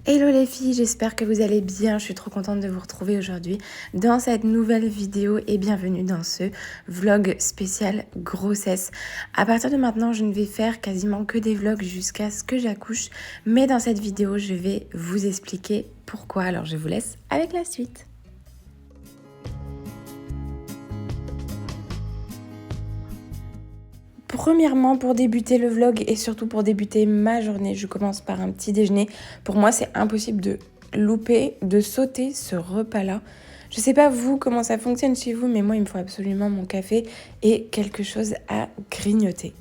Hello les filles, j'espère que vous allez bien. Je suis trop contente de vous retrouver aujourd'hui dans cette nouvelle vidéo et bienvenue dans ce vlog spécial grossesse. À partir de maintenant, je ne vais faire quasiment que des vlogs jusqu'à ce que j'accouche, mais dans cette vidéo, je vais vous expliquer pourquoi. Alors je vous laisse avec la suite. Premièrement, pour débuter le vlog et surtout pour débuter ma journée, je commence par un petit déjeuner. Pour moi, c'est impossible de louper, de sauter ce repas-là. Je sais pas vous comment ça fonctionne chez vous, mais moi, il me faut absolument mon café et quelque chose à grignoter.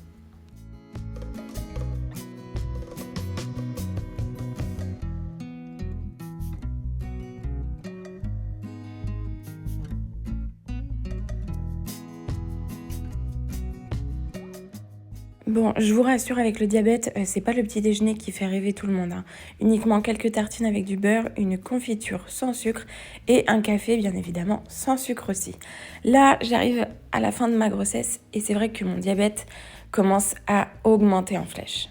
Bon, je vous rassure, avec le diabète, c'est pas le petit déjeuner qui fait rêver tout le monde, hein. Uniquement quelques tartines avec du beurre, une confiture sans sucre et un café, bien évidemment, sans sucre aussi. Là, j'arrive à la fin de ma grossesse et c'est vrai que mon diabète commence à augmenter en flèche.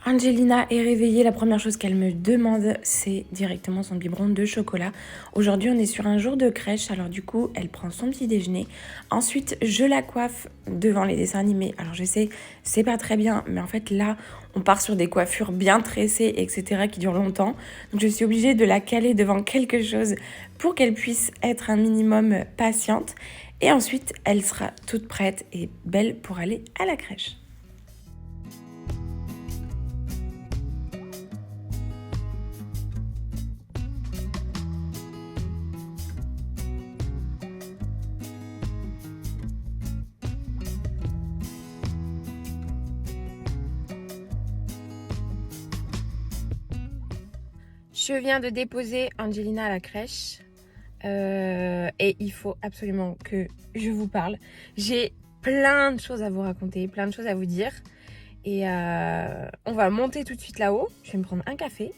Angelina est réveillée, la première chose qu'elle me demande, c'est directement son biberon de chocolat. Aujourd'hui, on est sur un jour de crèche, alors du coup, elle prend son petit déjeuner. Ensuite, je la coiffe devant les dessins animés. Alors je sais, c'est pas très bien, mais en fait là, on part sur des coiffures bien tressées, etc., qui durent longtemps. Donc je suis obligée de la caler devant quelque chose pour qu'elle puisse être un minimum patiente. Et ensuite, elle sera toute prête et belle pour aller à la crèche. Je viens de déposer Angelina à la crèche et il faut absolument que je vous parle. J'ai plein de choses à vous raconter, plein de choses à vous dire. Et on va monter tout de suite là-haut. Je vais me prendre un café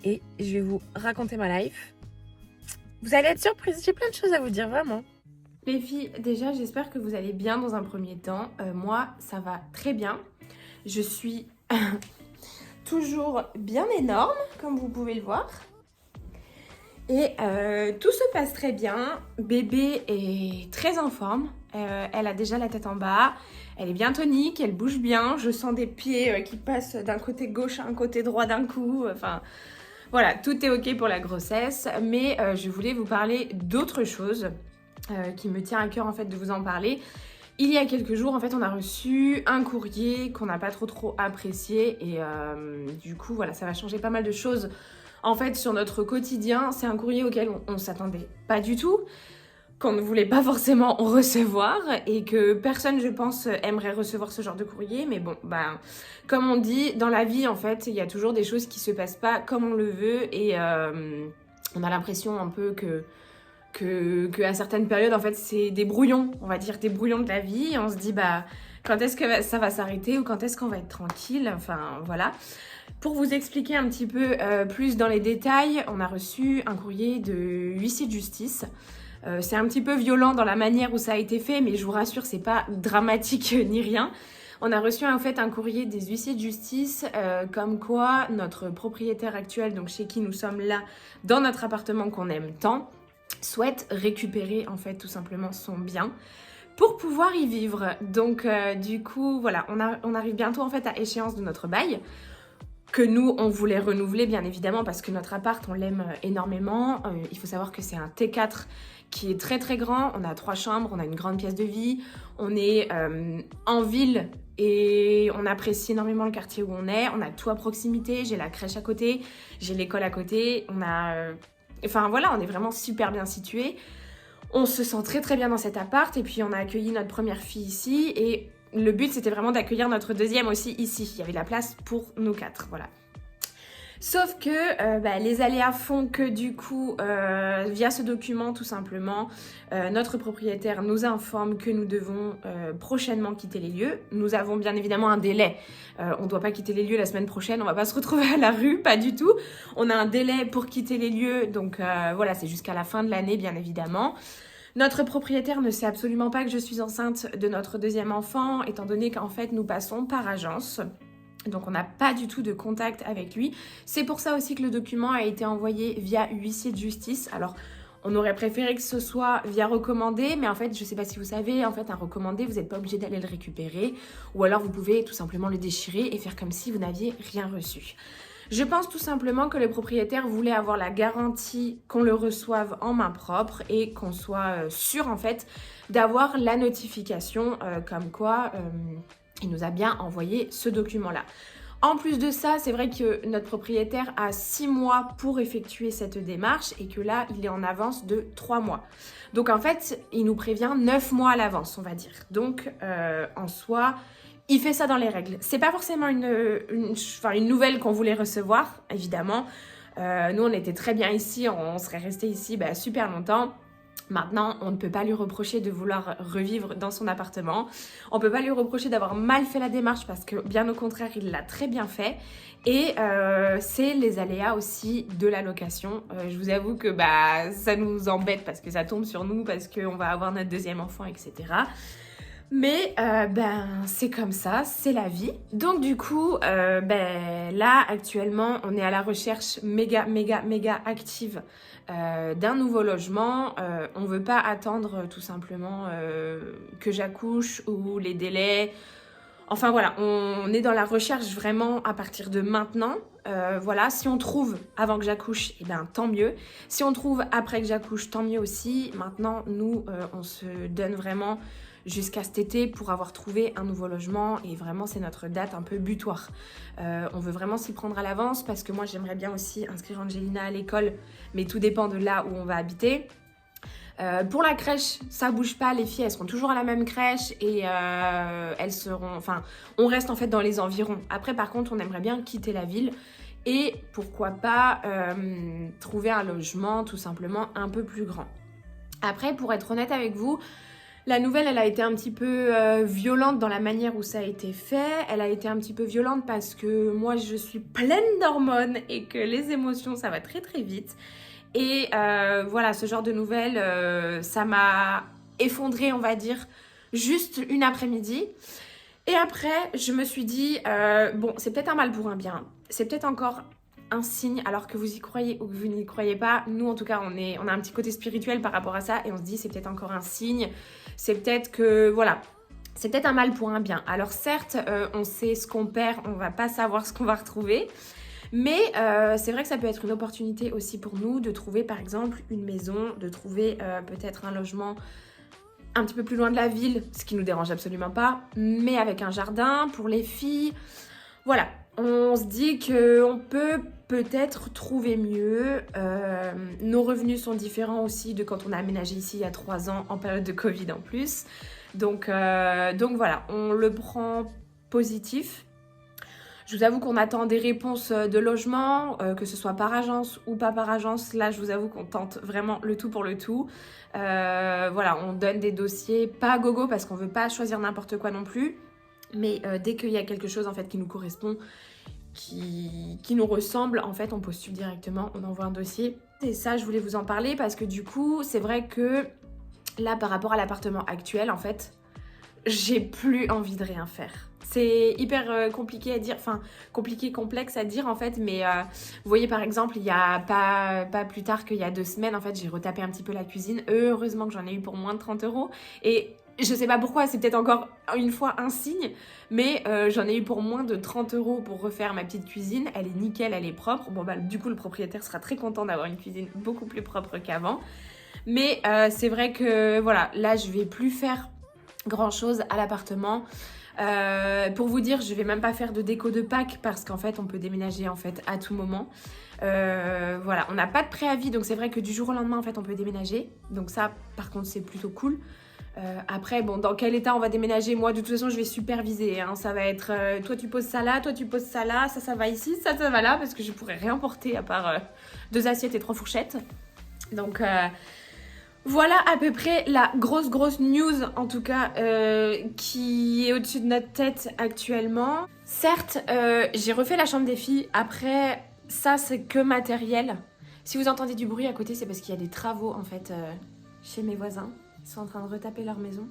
et je vais vous raconter ma life. Vous allez être surprise, j'ai plein de choses à vous dire, vraiment. Les filles, déjà, j'espère que vous allez bien dans un premier temps. Moi, ça va très bien. Je suis toujours bien énorme, comme vous pouvez le voir. Et tout se passe très bien. Bébé est très en forme. Elle a déjà la tête en bas. Elle est bien tonique, elle bouge bien. Je sens des pieds qui passent d'un côté gauche à un côté droit d'un coup. Enfin, voilà, tout est ok pour la grossesse. Mais je voulais vous parler d'autre chose qui me tient à cœur en fait de vous en parler. Il y a quelques jours, en fait, on a reçu un courrier qu'on n'a pas trop apprécié. Et du coup, voilà, ça va changer pas mal de choses. En fait, sur notre quotidien, c'est un courrier auquel on s'attendait pas du tout, qu'on ne voulait pas forcément recevoir et que personne, je pense, aimerait recevoir ce genre de courrier. Mais bon, ben, comme on dit, dans la vie, en fait, il y a toujours des choses qui se passent pas comme on le veut et on a l'impression un peu que à certaines périodes, en fait, c'est des brouillons, on va dire des brouillons de la vie. Et on se dit, bah, quand est-ce que ça va s'arrêter ou quand est-ce qu'on va être tranquille, enfin, voilà. Pour vous expliquer un petit peu plus dans les détails, on a reçu un courrier de huissier de justice. C'est un petit peu violent dans la manière où ça a été fait, mais je vous rassure, c'est pas dramatique ni rien. On a reçu en fait un courrier des huissiers de justice comme quoi notre propriétaire actuel, donc chez qui nous sommes là, dans notre appartement qu'on aime tant, souhaite récupérer en fait tout simplement son bien pour pouvoir y vivre. Donc du coup, voilà, on arrive bientôt en fait à échéance de notre bail, que nous, on voulait renouveler, bien évidemment, parce que notre appart, on l'aime énormément. Il faut savoir que c'est un T4 qui est très très grand. On a 3 chambres, on a une grande pièce de vie. On est en ville et on apprécie énormément le quartier où on est. On a tout à proximité. J'ai la crèche à côté, j'ai l'école à côté. On a... Enfin voilà, on est vraiment super bien situés. On se sent très très bien dans cet appart. Et puis on a accueilli notre première fille ici et... Le but, c'était vraiment d'accueillir notre deuxième aussi ici. Il y avait de la place pour nous 4, voilà. Sauf que les aléas font que du coup, via ce document tout simplement, notre propriétaire nous informe que nous devons prochainement quitter les lieux. Nous avons bien évidemment un délai. On ne doit pas quitter les lieux la semaine prochaine, on ne va pas se retrouver à la rue, pas du tout. On a un délai pour quitter les lieux, donc voilà, c'est jusqu'à la fin de l'année bien évidemment. Notre propriétaire ne sait absolument pas que je suis enceinte de notre deuxième enfant, étant donné qu'en fait nous passons par agence. Donc on n'a pas du tout de contact avec lui. C'est pour ça aussi que le document a été envoyé via huissier de justice. Alors on aurait préféré que ce soit via recommandé, mais en fait je ne sais pas si vous savez, en fait un recommandé vous n'êtes pas obligé d'aller le récupérer, ou alors vous pouvez tout simplement le déchirer et faire comme si vous n'aviez rien reçu. Je pense tout simplement que le propriétaire voulait avoir la garantie qu'on le reçoive en main propre et qu'on soit sûr en fait d'avoir la notification comme quoi il nous a bien envoyé ce document-là. En plus de ça, c'est vrai que notre propriétaire a 6 mois pour effectuer cette démarche et que là, il est en avance de 3 mois. Donc en fait, il nous prévient 9 mois à l'avance, on va dire. Donc en soi, il fait ça dans les règles. C'est pas forcément une nouvelle qu'on voulait recevoir, évidemment. Nous, on était très bien ici, on serait resté ici super longtemps. Maintenant, on ne peut pas lui reprocher de vouloir revivre dans son appartement. On ne peut pas lui reprocher d'avoir mal fait la démarche parce que bien au contraire, il l'a très bien fait. Et c'est les aléas aussi de la location. Je vous avoue que ça nous embête parce que ça tombe sur nous, parce qu'on va avoir notre deuxième enfant, etc. Mais c'est comme ça, c'est la vie. Donc du coup, là actuellement, on est à la recherche méga active d'un nouveau logement. On veut pas attendre tout simplement que j'accouche ou les délais. Enfin voilà, on est dans la recherche vraiment à partir de maintenant. Voilà, si on trouve avant que j'accouche, tant mieux. Si on trouve après que j'accouche, tant mieux aussi. Maintenant, nous, on se donne vraiment jusqu'à cet été pour avoir trouvé un nouveau logement et vraiment c'est notre date un peu butoir. On veut vraiment s'y prendre à l'avance parce que moi j'aimerais bien aussi inscrire Angelina à l'école, mais tout dépend de là où on va habiter. Pour la crèche, ça bouge pas, les filles elles seront toujours à la même crèche et on reste en fait dans les environs. Après par contre on aimerait bien quitter la ville et pourquoi pas trouver un logement tout simplement un peu plus grand. Après pour être honnête avec vous, la nouvelle, elle a été un petit peu violente dans la manière où ça a été fait. Elle a été un petit peu violente parce que moi, je suis pleine d'hormones et que les émotions, ça va très très vite. Et voilà, ce genre de nouvelles, ça m'a effondrée, on va dire, juste une après-midi. Et après, je me suis dit, c'est peut-être un mal pour un bien. C'est peut-être encore un signe, alors que vous y croyez ou que vous n'y croyez pas. Nous, en tout cas, on a un petit côté spirituel par rapport à ça et on se dit, c'est peut-être encore un signe. C'est peut-être que, voilà, c'est peut-être un mal pour un bien. Alors certes, on sait ce qu'on perd, on va pas savoir ce qu'on va retrouver. Mais c'est vrai que ça peut être une opportunité aussi pour nous de trouver par exemple une maison, de trouver peut-être un logement un petit peu plus loin de la ville, ce qui nous dérange absolument pas, mais avec un jardin pour les filles. Voilà, on se dit qu'on peut peut-être trouver mieux. Nos revenus sont différents aussi de quand on a aménagé ici il y a 3 ans en période de Covid en plus. Donc voilà, on le prend positif. Je vous avoue qu'on attend des réponses de logement, que ce soit par agence ou pas par agence. Là, je vous avoue qu'on tente vraiment le tout pour le tout. Voilà, on donne des dossiers pas à gogo parce qu'on veut pas choisir n'importe quoi non plus. Mais dès qu'il y a quelque chose en fait qui nous correspond, qui nous ressemble, en fait, on postule directement, on envoie un dossier. Et ça, je voulais vous en parler parce que du coup, c'est vrai que là, par rapport à l'appartement actuel, en fait, j'ai plus envie de rien faire. C'est hyper compliqué à dire, enfin compliqué, complexe à dire en fait, mais vous voyez par exemple, il y a pas plus tard qu'il y a 2 semaines, en fait, j'ai retapé un petit peu la cuisine. Heureusement que j'en ai eu pour moins de 30 €. Et je sais pas pourquoi, c'est peut-être encore une fois un signe, mais j'en ai eu pour moins de 30 € pour refaire ma petite cuisine. Elle est nickel, elle est propre. Bon du coup, le propriétaire sera très content d'avoir une cuisine beaucoup plus propre qu'avant. Mais c'est vrai que voilà, là, je vais plus faire grand chose à l'appartement. Pour vous dire, je vais même pas faire de déco de Pâques parce qu'en fait on peut déménager en fait à tout moment. Voilà, on n'a pas de préavis, donc c'est vrai que du jour au lendemain en fait on peut déménager. Donc ça par contre c'est plutôt cool. Après, bon, dans quel état on va déménager? Moi, de toute façon, je vais superviser. Hein. Ça va être, toi, tu poses ça là, toi, tu poses ça là, ça va ici, ça va là, parce que je pourrais rien porter à part 2 assiettes et 3 fourchettes. Donc, voilà à peu près la grosse news, en tout cas, qui est au-dessus de notre tête actuellement. Certes, j'ai refait la chambre des filles. Après, ça, c'est que matériel. Si vous entendez du bruit à côté, c'est parce qu'il y a des travaux, en fait, chez mes voisins. Ils sont en train de retaper leur maison.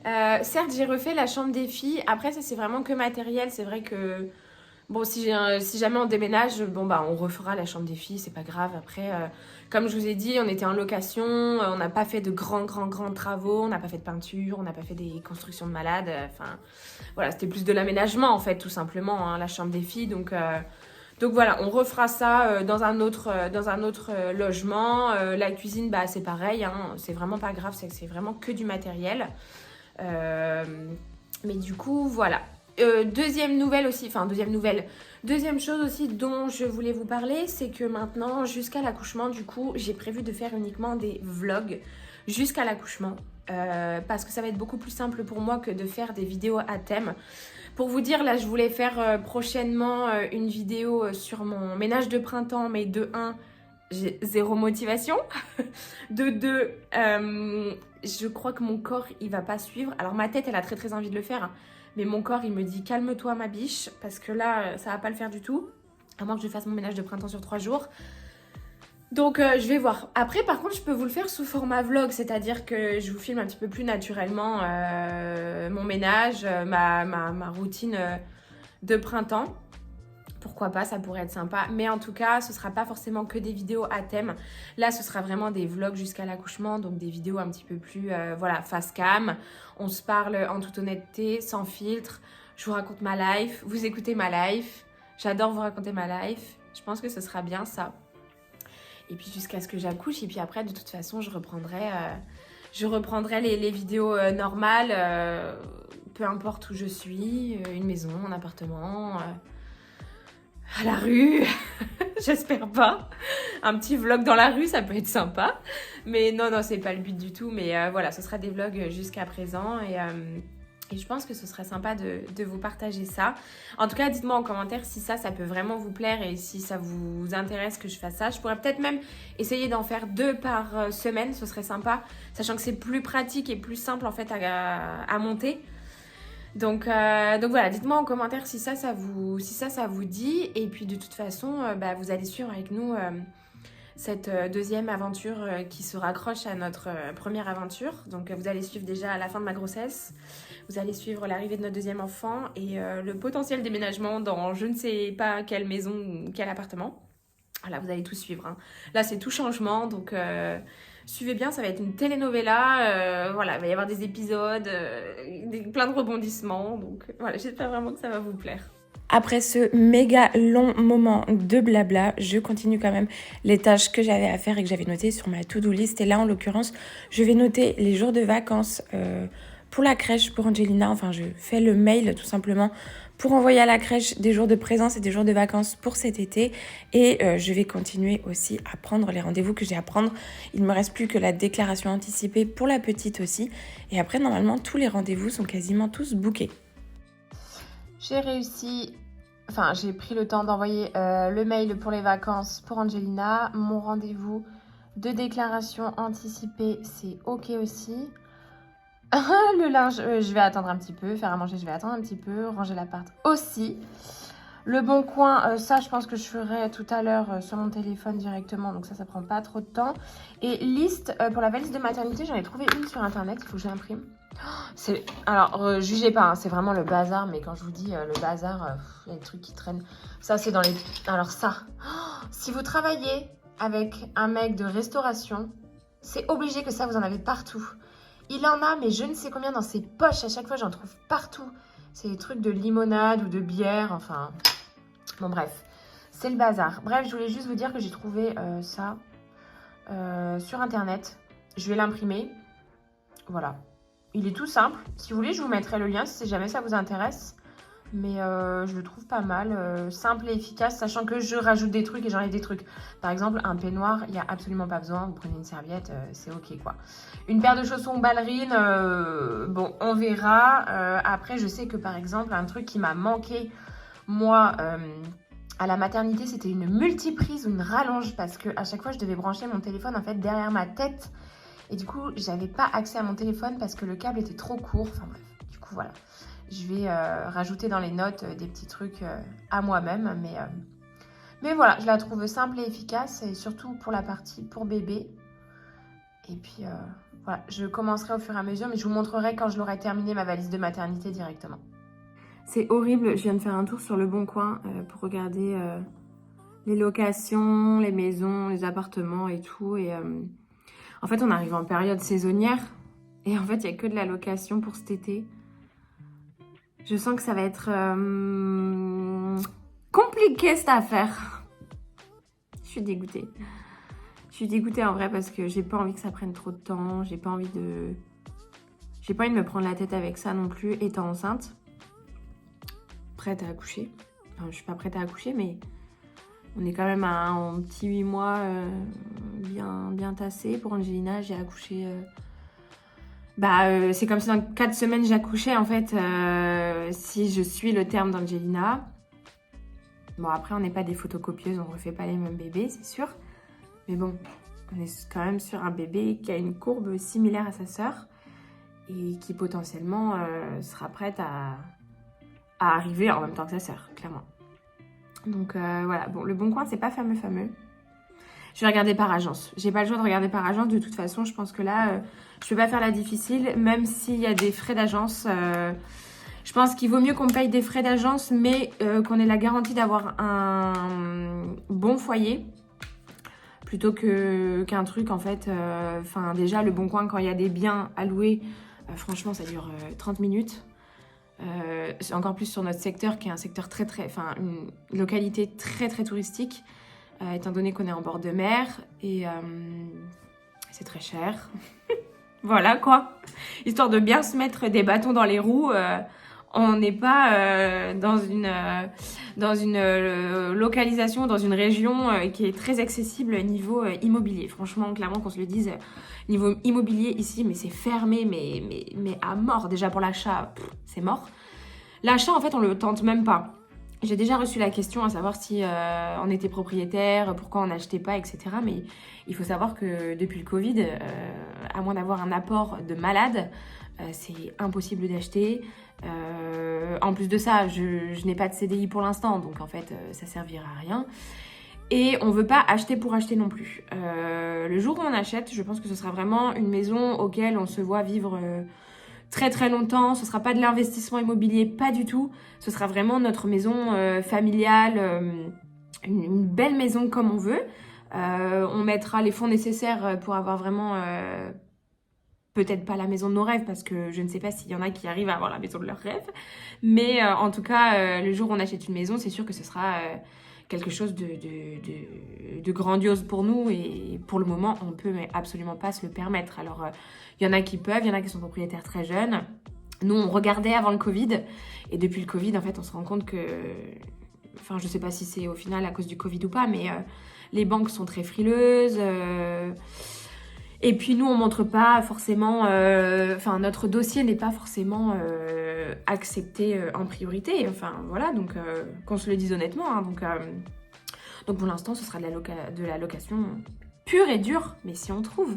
Certes, j'ai refait la chambre des filles. Après, ça, c'est vraiment que matériel. C'est vrai que, bon, si jamais on déménage, bon, bah, on refera la chambre des filles. C'est pas grave. Après, comme je vous ai dit, on était en location. On n'a pas fait de grands travaux. On n'a pas fait de peinture. On n'a pas fait des constructions de malades. Enfin, voilà, c'était plus de l'aménagement, en fait, tout simplement, hein, la chambre des filles. Donc voilà, on refera ça dans un autre logement. La cuisine, bah, c'est pareil, hein, c'est vraiment pas grave, c'est vraiment que du matériel. Mais du coup, voilà. Deuxième chose aussi dont je voulais vous parler, c'est que maintenant, jusqu'à l'accouchement, du coup, j'ai prévu de faire uniquement des vlogs jusqu'à l'accouchement. Parce que ça va être beaucoup plus simple pour moi que de faire des vidéos à thème. Pour vous dire, là, je voulais faire prochainement une vidéo sur mon ménage de printemps, mais de 1, j'ai zéro motivation. De 2, je crois que mon corps, il va pas suivre. Alors, ma tête, elle a très envie de le faire, hein, mais mon corps, il me dit calme-toi, ma biche, parce que là, ça va pas le faire du tout. À moins que je fasse mon ménage de printemps sur 3 jours. Donc je vais voir. Après par contre je peux vous le faire sous format vlog, c'est-à-dire que je vous filme un petit peu plus naturellement mon ménage, ma routine de printemps. Pourquoi pas, ça pourrait être sympa. Mais en tout cas, ce sera pas forcément que des vidéos à thème. Là, ce sera vraiment des vlogs jusqu'à l'accouchement, donc des vidéos un petit peu plus, voilà, face cam. On se parle en toute honnêteté, sans filtre. Je vous raconte ma life, vous écoutez ma life. J'adore vous raconter ma life. Je pense que ce sera bien ça. Et puis jusqu'à ce que j'accouche. Et puis après, de toute façon, je reprendrai les vidéos normales, peu importe où je suis, une maison, un appartement, à la rue, j'espère pas. Un petit vlog dans la rue, ça peut être sympa. Mais non, c'est pas le but du tout. Mais voilà, ce sera des vlogs jusqu'à présent. Et je pense que ce serait sympa de vous partager ça. En tout cas, dites-moi en commentaire si ça peut vraiment vous plaire et si ça vous intéresse que je fasse ça. Je pourrais peut-être même essayer d'en faire 2 par semaine, ce serait sympa. Sachant que c'est plus pratique et plus simple en fait à monter. Donc voilà, dites-moi en commentaire si ça vous dit. Et puis de toute façon, vous allez suivre avec nous cette deuxième aventure qui se raccroche à notre première aventure. Donc vous allez suivre déjà la fin de ma grossesse, vous allez suivre l'arrivée de notre deuxième enfant et le potentiel déménagement dans je ne sais pas quelle maison ou quel appartement. Voilà, vous allez tout suivre, hein. Là c'est tout changement, donc suivez bien, ça va être une telenovela, voilà, il va y avoir des épisodes, plein de rebondissements, donc voilà, j'espère vraiment que ça va vous plaire. Après ce méga long moment de blabla, je continue quand même les tâches que j'avais à faire et que j'avais notées sur ma to-do list. Et là, en l'occurrence, je vais noter les jours de vacances pour la crèche, pour Angelina. Enfin, je fais le mail tout simplement pour envoyer à la crèche des jours de présence et des jours de vacances pour cet été. Et je vais continuer aussi à prendre les rendez-vous que j'ai à prendre. Il ne me reste plus que la déclaration anticipée pour la petite aussi. Et après, normalement, tous les rendez-vous sont quasiment tous bookés. J'ai pris le temps d'envoyer le mail pour les vacances pour Angelina. Mon rendez-vous de déclaration anticipée, c'est OK aussi. Le linge, je vais attendre un petit peu. Faire à manger, je vais attendre un petit peu. Ranger l'appart aussi. Le Bon Coin, ça, je pense que je ferai tout à l'heure sur mon téléphone directement. Donc ça prend pas trop de temps. Et liste, pour la valise de maternité, j'en ai trouvé une sur Internet. Il faut que je l'imprime. Alors, jugez pas, hein, c'est vraiment le bazar. Mais quand je vous dis le bazar, il y a des trucs qui traînent. Ça, c'est dans les... Alors ça, si vous travaillez avec un mec de restauration, c'est obligé que ça, vous en avez partout. Il en a, mais je ne sais combien dans ses poches. À chaque fois, j'en trouve partout. C'est des trucs de limonade ou de bière, enfin... Bon, bref, c'est le bazar. Bref, je voulais juste vous dire que j'ai trouvé ça sur Internet. Je vais l'imprimer. Voilà. Il est tout simple. Si vous voulez, je vous mettrai le lien si jamais ça vous intéresse. Mais je le trouve pas mal, simple et efficace, sachant que je rajoute des trucs et j'enlève des trucs. Par exemple, un peignoir, il n'y a absolument pas besoin. Vous prenez une serviette, c'est ok quoi. Une paire de chaussons ballerines, bon, on verra. Après, je sais que par exemple, un truc qui m'a manqué, moi, à la maternité, c'était une multiprise ou une rallonge parce que à chaque fois, je devais brancher mon téléphone en fait derrière ma tête. Et du coup, j'avais pas accès à mon téléphone parce que le câble était trop court. Enfin bref, du coup, voilà. Je vais rajouter dans les notes des petits trucs à moi-même. Mais voilà, je la trouve simple et efficace. Et surtout pour la partie pour bébé. Et puis voilà, je commencerai au fur et à mesure. Mais je vous montrerai quand je l'aurai terminé ma valise de maternité directement. C'est horrible, je viens de faire un tour sur le Bon Coin pour regarder les locations, les maisons, les appartements et tout. Et en fait, on arrive en période saisonnière. Et en fait, il n'y a que de la location pour cet été. Je sens que ça va être compliqué cette affaire. Je suis dégoûtée. Je suis dégoûtée en vrai parce que j'ai pas envie que ça prenne trop de temps. J'ai pas envie de me prendre la tête avec ça non plus étant enceinte. Prête à accoucher. Enfin, je suis pas prête à accoucher, mais on est quand même à un petit 8 mois bien tassé. Pour Angelina, j'ai accouché... c'est comme si dans 4 semaines j'accouchais en fait, si je suis le terme d'Angelina. Bon, après, on n'est pas des photocopieuses, on ne refait pas les mêmes bébés, c'est sûr. Mais bon, on est quand même sur un bébé qui a une courbe similaire à sa sœur et qui potentiellement sera prête à arriver en même temps que sa sœur, clairement. Donc voilà, bon, le Bon Coin, c'est pas fameux. Je vais regarder par agence. J'ai pas le choix de regarder par agence. De toute façon, je pense que là, je peux pas faire la difficile, même s'il y a des frais d'agence. Je pense qu'il vaut mieux qu'on paye des frais d'agence, mais qu'on ait la garantie d'avoir un bon foyer, plutôt qu'un truc, en fait... Enfin, déjà, le Bon Coin, quand il y a des biens à louer, franchement, ça dure 30 minutes. Encore plus sur notre secteur, qui est un secteur enfin, une localité très touristique. Étant donné qu'on est en bord de mer et c'est très cher. Voilà quoi. Histoire de bien se mettre des bâtons dans les roues, on n'est pas dans une localisation, dans une région qui est très accessible niveau immobilier. Franchement, clairement qu'on se le dise, niveau immobilier ici, mais c'est fermé, mais à mort. Déjà pour l'achat, c'est mort. L'achat, en fait, on le tente même pas. J'ai déjà reçu la question à savoir si on était propriétaire, pourquoi on n'achetait pas, etc. Mais il faut savoir que depuis le Covid, à moins d'avoir un apport de malade, c'est impossible d'acheter. En plus de ça, je n'ai pas de CDI pour l'instant, donc en fait, ça servira à rien. Et on veut pas acheter pour acheter non plus. Le jour où on achète, je pense que ce sera vraiment une maison auquel on se voit vivre... très longtemps, ce sera pas de l'investissement immobilier, pas du tout. Ce sera vraiment notre maison familiale, une belle maison comme on veut. On mettra les fonds nécessaires pour avoir vraiment, peut-être pas la maison de nos rêves, parce que je ne sais pas s'il y en a qui arrivent à avoir la maison de leurs rêves. Mais en tout cas, le jour où on achète une maison, c'est sûr que ce sera quelque chose de grandiose pour nous. Et pour le moment, on ne peut absolument pas se le permettre. Alors, il y en a qui peuvent, il y en a qui sont propriétaires très jeunes. Nous, on regardait avant le Covid. Et depuis le Covid, en fait, on se rend compte que... Enfin, je sais pas si c'est au final à cause du Covid ou pas, mais les banques sont très frileuses. Et puis nous, on montre pas forcément... Enfin, notre dossier n'est pas forcément accepté en priorité. Enfin, voilà, donc qu'on se le dise honnêtement. Hein, donc pour l'instant, ce sera de la location pure et dure, mais si on trouve...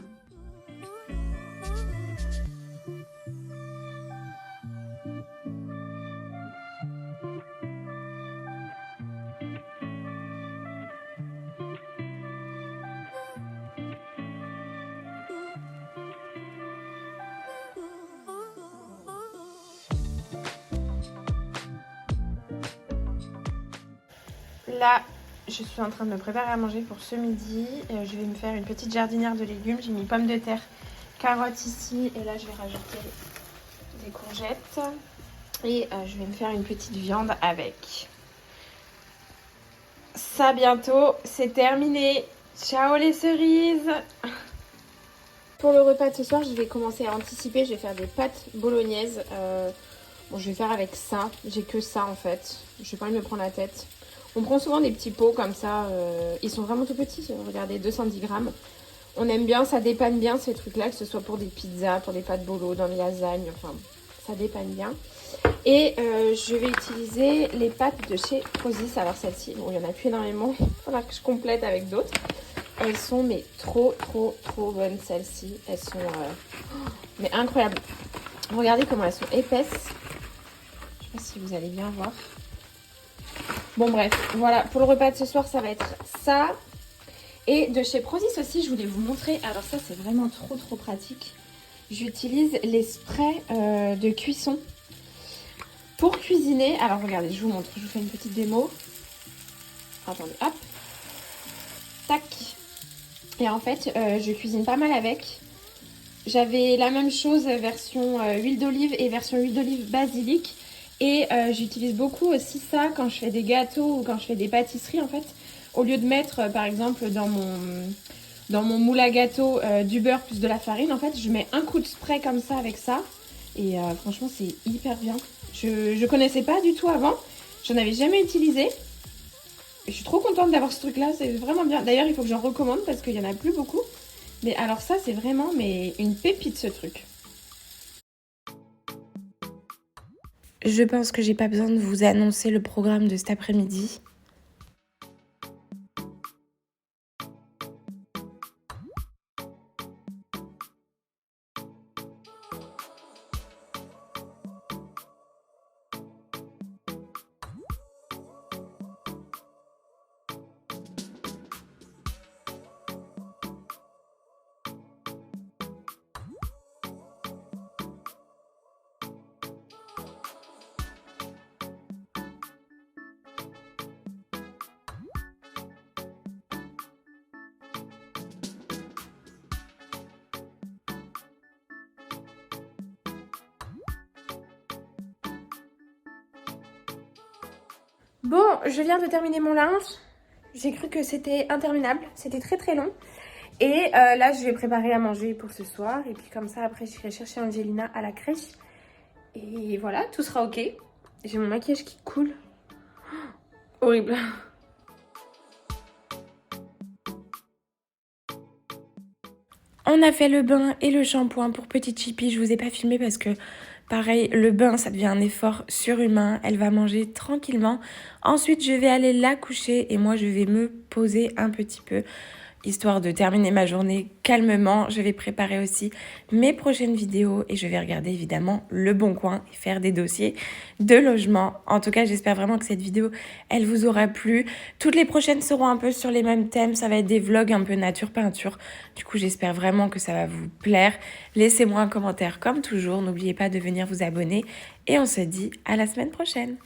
Là, je suis en train de me préparer à manger pour ce midi. Je vais me faire une petite jardinière de légumes. J'ai mis pommes de terre, carottes ici. Et là, je vais rajouter des courgettes. Et je vais me faire une petite viande avec. Ça, bientôt, c'est terminé. Ciao les cerises! Pour le repas de ce soir, je vais commencer à anticiper. Je vais faire des pâtes bolognaises. Bon, je vais faire avec ça. J'ai que ça en fait. Je vais pas me prendre la tête. On prend souvent des petits pots comme ça. Ils sont vraiment tout petits. Regardez, 210 grammes. On aime bien, ça dépanne bien ces trucs-là, que ce soit pour des pizzas, pour des pâtes bolo, dans les lasagnes. Enfin, ça dépanne bien. Et je vais utiliser les pâtes de chez Prozis. Alors celle-ci, bon, il n'y en a plus énormément. Il faudra que je complète avec d'autres. Elles sont mais trop bonnes celles-ci. Elles sont mais incroyables. Regardez comment elles sont épaisses. Je sais pas si vous allez bien voir. Bon bref, voilà. Pour le repas de ce soir, ça va être ça. Et de chez Prozis aussi, je voulais vous montrer. Alors ça, c'est vraiment trop pratique. J'utilise les sprays de cuisson pour cuisiner. Alors regardez, je vous montre. Je vous fais une petite démo. Attendez, hop. Tac. Et en fait, je cuisine pas mal avec. J'avais la même chose version huile d'olive et version huile d'olive basilic. Et j'utilise beaucoup aussi ça quand je fais des gâteaux ou quand je fais des pâtisseries en fait. Au lieu de mettre par exemple dans mon moule à gâteau du beurre plus de la farine, en fait je mets un coup de spray comme ça avec ça. Et franchement c'est hyper bien. Je connaissais pas du tout avant. J'en avais jamais utilisé. Je suis trop contente d'avoir ce truc là, c'est vraiment bien. D'ailleurs il faut que j'en recommande parce qu'il y en a plus beaucoup. Mais alors ça c'est vraiment une pépite ce truc. Je pense que j'ai pas besoin de vous annoncer le programme de cet après-midi. Bon, je viens de terminer mon linge. J'ai cru que c'était interminable. C'était très long. Et là, je vais préparer à manger pour ce soir. Et puis comme ça, après, j'irai chercher Angelina à la crèche. Et voilà, tout sera ok. J'ai mon maquillage qui coule. Oh, horrible. On a fait le bain et le shampoing pour petite Chippy. Je vous ai pas filmé parce que pareil, le bain, ça devient un effort surhumain. Elle va manger tranquillement. Ensuite, je vais aller la coucher et moi, je vais me poser un petit peu, histoire de terminer ma journée calmement. Je vais préparer aussi mes prochaines vidéos et je vais regarder évidemment Le Bon Coin et faire des dossiers de logement. En tout cas, j'espère vraiment que cette vidéo, elle vous aura plu. Toutes les prochaines seront un peu sur les mêmes thèmes. Ça va être des vlogs un peu nature peinture. Du coup, j'espère vraiment que ça va vous plaire. Laissez-moi un commentaire comme toujours. N'oubliez pas de venir vous abonner et on se dit à la semaine prochaine.